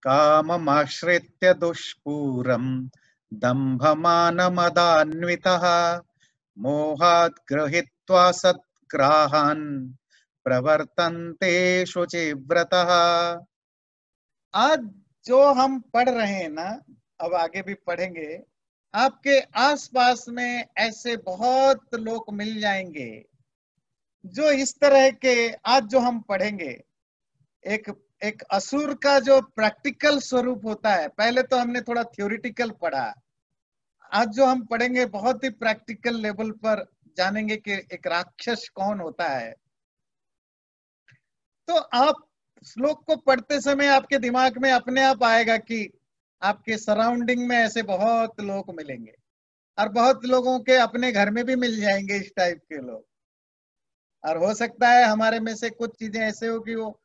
काममाश्रित्य दुष्पूरं दम्भमानमदान्वितः मोहात् गृहीत्वा सद्ग्राहान् प्रवर्तन्ते शुचिव्रतः। आज जो हम पढ़ रहे हैं ना, अब आगे भी पढ़ेंगे, आपके आसपास में ऐसे बहुत लोग मिल जाएंगे जो इस तरह के, आज जो हम पढ़ेंगे एक एक असुर का जो प्रैक्टिकल स्वरूप होता है, पहले तो हमने थोड़ा थ्योरेटिकल पढ़ा, आज जो हम पढ़ेंगे बहुत ही प्रैक्टिकल लेवल पर जानेंगे कि एक राक्षस कौन होता है। तो आप श्लोक को पढ़ते समय आपके दिमाग में अपने आप आएगा कि आपके सराउंडिंग में ऐसे बहुत लोग मिलेंगे और बहुत लोगों के अपने घर में भी मिल जाएंगे इस टाइप के लोग। और हो सकता है हमारे में से कुछ चीजें ऐसे हो कि वो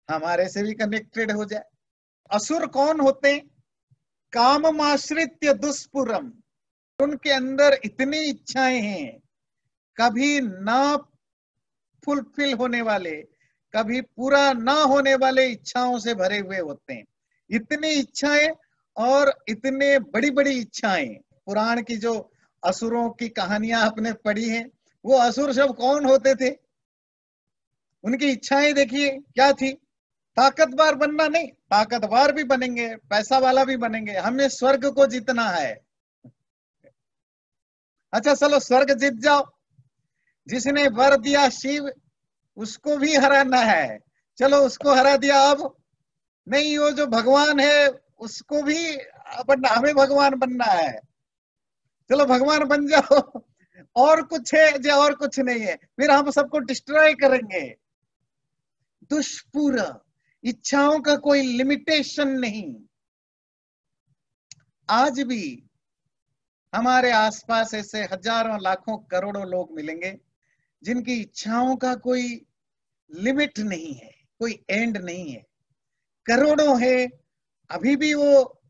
हमारे से भी कनेक्टेड हो जाए। असुर कौन होते? काममाश्रित्य दुष्पुरम, उनके अंदर इतनी इच्छाएं हैं, कभी ना फुलफिल होने वाले, कभी पूरा ना होने वाले इच्छाओं से भरे हुए होते हैं। इतनी इच्छाएं और इतने बड़ी बड़ी इच्छाएं। पुराण की जो असुरों की कहानियां आपने पढ़ी हैं, वो असुर सब कौन होते थे? उनकी इच्छाएं देखिए क्या थी। ताकतवर बनना नहीं, ताकतवर भी बनेंगे, पैसा वाला भी बनेंगे, हमें स्वर्ग को जीतना है। अच्छा चलो स्वर्ग जीत जाओ, जिसने वर दिया शिव उसको भी हराना है, चलो उसको हरा दिया। अब नहीं, वो जो भगवान है उसको भी बनना, हमें भगवान बनना है, चलो भगवान बन जाओ। और कुछ है जो और कुछ नहीं है, फिर हम सबको डिस्ट्रॉय करेंगे। दुष्पूर, इच्छाओं का कोई लिमिटेशन नहीं। आज भी हमारे आसपास ऐसे हजारों लाखों करोड़ों लोग मिलेंगे जिनकी इच्छाओं का कोई लिमिट नहीं है, कोई एंड नहीं है। करोड़ों है, अभी भी वो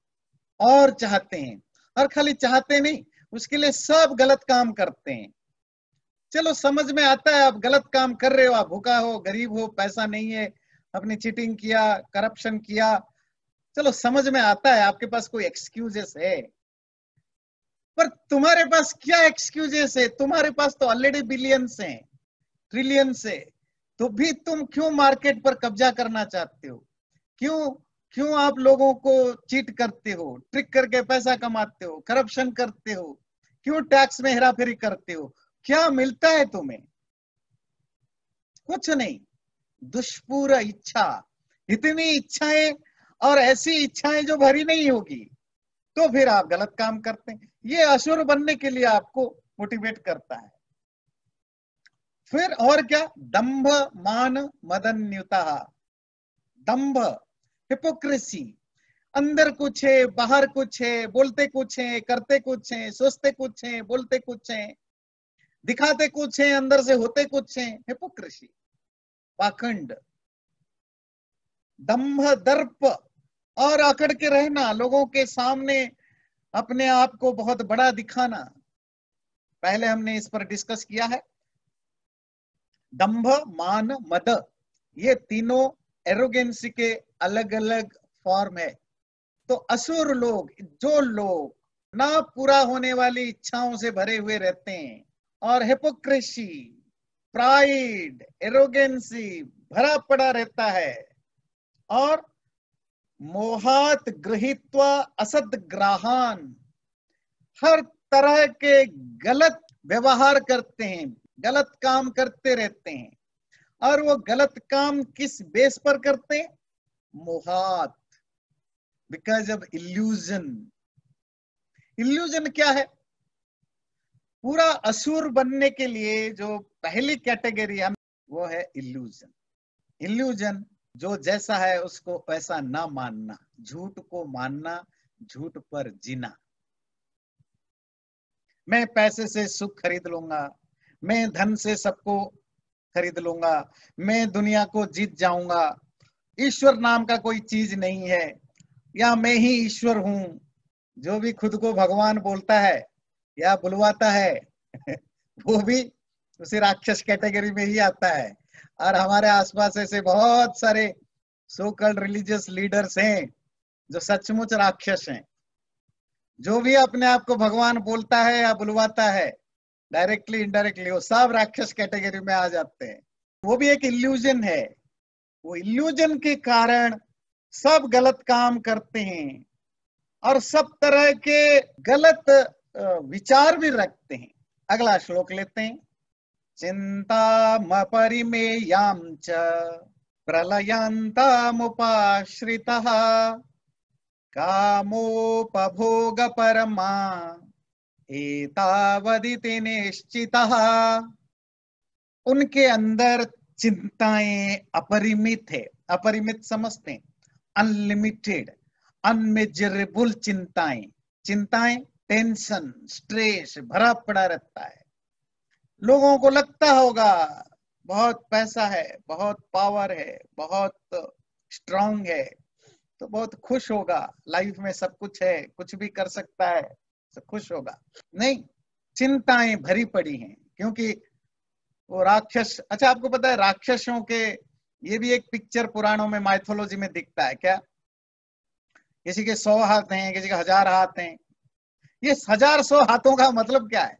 और चाहते हैं, और खाली चाहते नहीं, उसके लिए सब गलत काम करते हैं। चलो समझ में आता है, आप गलत काम कर रहे हो, आप भूखा हो, गरीब हो, पैसा नहीं है, अपनी चीटिंग किया, करप्शन किया, चलो समझ में आता है, आपके पास कोई एक्सक्यूजेस है। पर तुम्हारे पास क्या एक्सक्यूजेस है? तुम्हारे पास तो ऑलरेडी बिलियंस हैं, ट्रिलियंस है, तो भी तुम क्यों मार्केट पर कब्जा करना चाहते हो? क्यों क्यों आप लोगों को चीट करते हो, ट्रिक करके पैसा कमाते हो, करप्शन करते हो, क्यों टैक्स में हेराफेरी करते हो? क्या मिलता है तुम्हें? कुछ नहीं। दुष्पूर इच्छा, इतनी इच्छाएं, और ऐसी इच्छाएं जो भरी नहीं होगी, तो फिर आप गलत काम करते हैं। ये असुर बनने के लिए आपको मोटिवेट करता है। फिर और क्या? दंभ मान मदन्युता। दंभ, हिपोक्रेसी, अंदर कुछ है, बाहर कुछ है, बोलते कुछ है, करते कुछ है, सोचते कुछ है, बोलते कुछ है, दिखाते कुछ है, अंदर से होते कुछ है। हिपोक्रेसी, पाखंड, दंभ, दर्प, और अकड़ के रहना, लोगों के सामने अपने आप को बहुत बड़ा दिखाना। पहले हमने इस पर डिस्कस किया है। दंभ, मान, मद, ये तीनों एरोगेंसी के अलग अलग फॉर्म है। तो असुर लोग, जो लोग ना पूरा होने वाली इच्छाओं से भरे हुए रहते हैं, और हिपोक्रेसी, प्राइड, एरोगेंसी भरा पड़ा रहता है, और मोहात गृहीत्वा असद्ग्राहान, हर तरह के गलत व्यवहार करते हैं, गलत काम करते रहते हैं। और वो गलत काम किस बेस पर करते हैं? मोहात, बिकॉज ऑफ इल्यूजन। इल्यूजन क्या है? पूरा असुर बनने के लिए जो पहली कैटेगरी है वो है इल्यूजन। इल्यूजन, जो जैसा है उसको वैसा ना मानना, झूठ को मानना, झूठ पर जीना। मैं पैसे से सुख खरीद लूंगा, मैं धन से सबको खरीद लूंगा, मैं दुनिया को जीत जाऊंगा, ईश्वर नाम का कोई चीज नहीं है, या मैं ही ईश्वर हूं। जो भी खुद को भगवान बोलता है या बुलवाता है वो भी उसी राक्षस कैटेगरी में ही आता है। और हमारे आसपास ऐसे बहुत सारे सो कॉल्ड रिलीजियस लीडर्स हैं जो सचमुच राक्षस हैं। जो भी अपने आप को भगवान बोलता है या बुलवाता है, डायरेक्टली इनडायरेक्टली, वो सब राक्षस कैटेगरी में आ जाते हैं। वो भी एक इल्यूजन है। वो इल्यूजन के कारण सब गलत काम करते हैं और सब तरह के गलत विचार भी रखते हैं। अगला श्लोक लेते हैं। चिंतामपरिमेयां च प्रलयन्तामुपाश्रितः कामोपभोगपरमा एतावदिति निश्चितः। उनके अंदर चिंताएं अपरिमित है। अपरिमित समझते हैं, अनलिमिटेड, अनमेजरेबल चिंताएं। चिंताएं, टेंशन, स्ट्रेस भरा पड़ा रहता है। लोगों को लगता होगा बहुत पैसा है, बहुत पावर है, बहुत स्ट्रांग है, तो बहुत खुश होगा, लाइफ में सब कुछ है, कुछ भी कर सकता है, तो खुश होगा। नहीं, चिंताएं भरी पड़ी हैं, क्योंकि वो राक्षस। अच्छा, आपको पता है राक्षसों के ये भी एक पिक्चर पुराणों में, माइथोलॉजी में दिखता है क्या? किसी के 100 हाथ हैं, किसी के 1000 हाथ हैं। ये 1000-100 हाथों का मतलब क्या है?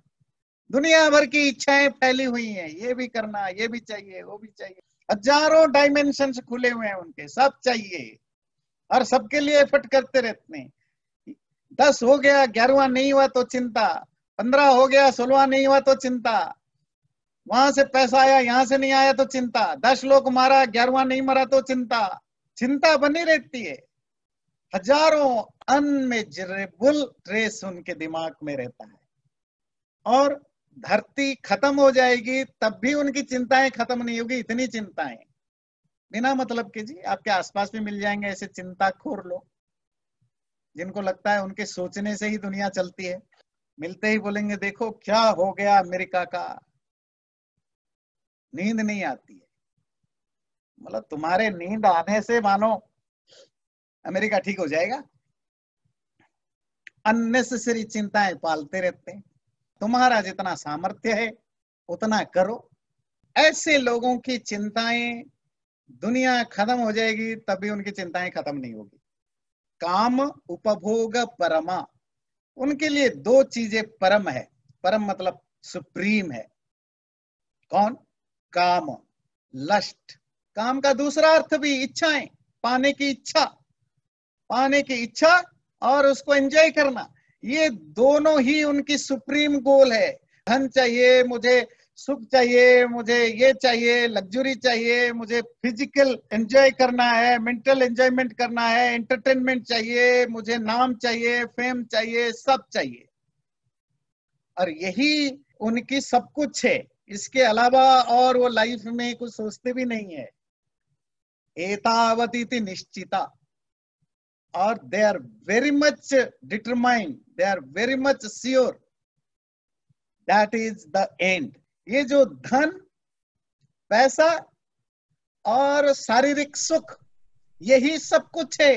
दुनिया भर की इच्छाएं फैली हुई हैं, ये भी करना, ये भी चाहिए, वो भी चाहिए। हजारों डायमेंशंस खुले हुए हैं उनके, सब चाहिए और सबके लिए एफर्ट करते रहते हैं। 10 हो गया, 11वां नहीं हुआ तो चिंता, 15 हो गया, 16वां नहीं हुआ तो चिंता, वहां से पैसा आया, यहाँ से नहीं आया तो चिंता, 10 लोग मारा, 11वां नहीं मरा तो चिंता। चिंता बनी रहती है। हजारों अनमेजरेबल ट्रेस उनके दिमाग में रहता है। और धरती खत्म हो जाएगी तब भी उनकी चिंताएं खत्म नहीं होगी। इतनी चिंताएं बिना मतलब के। जी, आपके आसपास भी मिल जाएंगे ऐसे चिंताखोर लोग, जिनको लगता है उनके सोचने से ही दुनिया चलती है। मिलते ही बोलेंगे देखो क्या हो गया अमेरिका का, नींद नहीं आती है। मतलब तुम्हारे नींद आने से मानो अमेरिका ठीक हो जाएगा। अननेसेसरी चिंताएं पालते रहते हैं। तुम्हारा जितना सामर्थ्य है उतना करो। ऐसे लोगों की चिंताएं, दुनिया खत्म हो जाएगी तभी उनकी चिंताएं खत्म नहीं होगी। काम उपभोग परमा, उनके लिए 2 चीजें परम है। परम मतलब सुप्रीम है। कौन? काम, लस्ट। काम का दूसरा अर्थ भी इच्छाएं, पाने की इच्छा, पाने की इच्छा और उसको एंजॉय करना। ये दोनों ही उनकी सुप्रीम गोल है। धन चाहिए मुझे, सुख चाहिए मुझे, ये चाहिए, लग्जरी चाहिए मुझे, फिजिकल एंजॉय करना है, मेंटल एंजॉयमेंट करना है, एंटरटेनमेंट चाहिए मुझे, नाम चाहिए, फेम चाहिए, सब चाहिए। और यही उनकी सब कुछ है। इसके अलावा और वो लाइफ में कुछ सोचते भी नहीं है। एतावती निश्चिता। और they are very much determined, they are very much sure that is the end। ये जो धन, पैसा और शारीरिक सुख, यही सब कुछ है।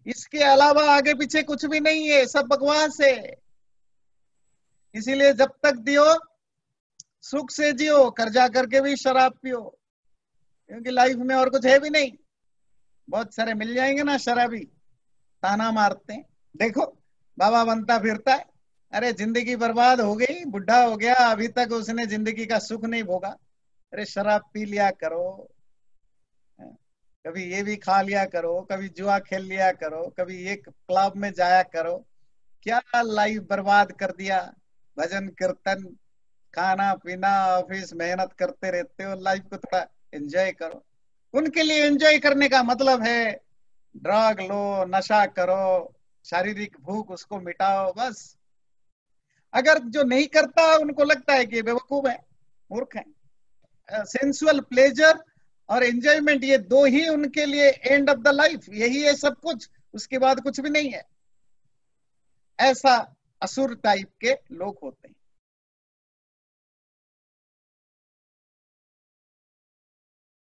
इसके अलावा आगे पीछे कुछ भी नहीं है, सब बकवास है। इसीलिए जब तक दियो सुख से जियो, कर्जा करके भी शराब पियो, क्योंकि लाइफ में और कुछ है भी नहीं। बहुत सारे मिल जाएंगे ना शराबी, ताना मारते हैं, देखो बाबा बनता फिरता है, अरे जिंदगी बर्बाद हो गई, बुढ़ा हो गया, अभी तक उसने जिंदगी का सुख नहीं भोगा। अरे शराब पी लिया करो, कभी ये भी खा लिया करो, कभी जुआ खेल लिया करो, कभी एक क्लब में जाया करो। क्या लाइफ बर्बाद कर दिया। भजन कीर्तन, खाना पीना, ऑफिस, मेहनत करते रहते हो। लाइफ को थोड़ा एंजॉय करो। उनके लिए एंजॉय करने का मतलब है ड्रग लो, नशा करो, शारीरिक भूख उसको मिटाओ, बस। अगर जो नहीं करता उनको लगता है कि बेवकूफ है, मूर्ख है। सेंसुअल प्लेजर और एंजॉयमेंट, ये 2 ही उनके लिए एंड ऑफ द लाइफ, यही है सब कुछ, उसके बाद कुछ भी नहीं है। ऐसा असुर टाइप के लोग होते हैं।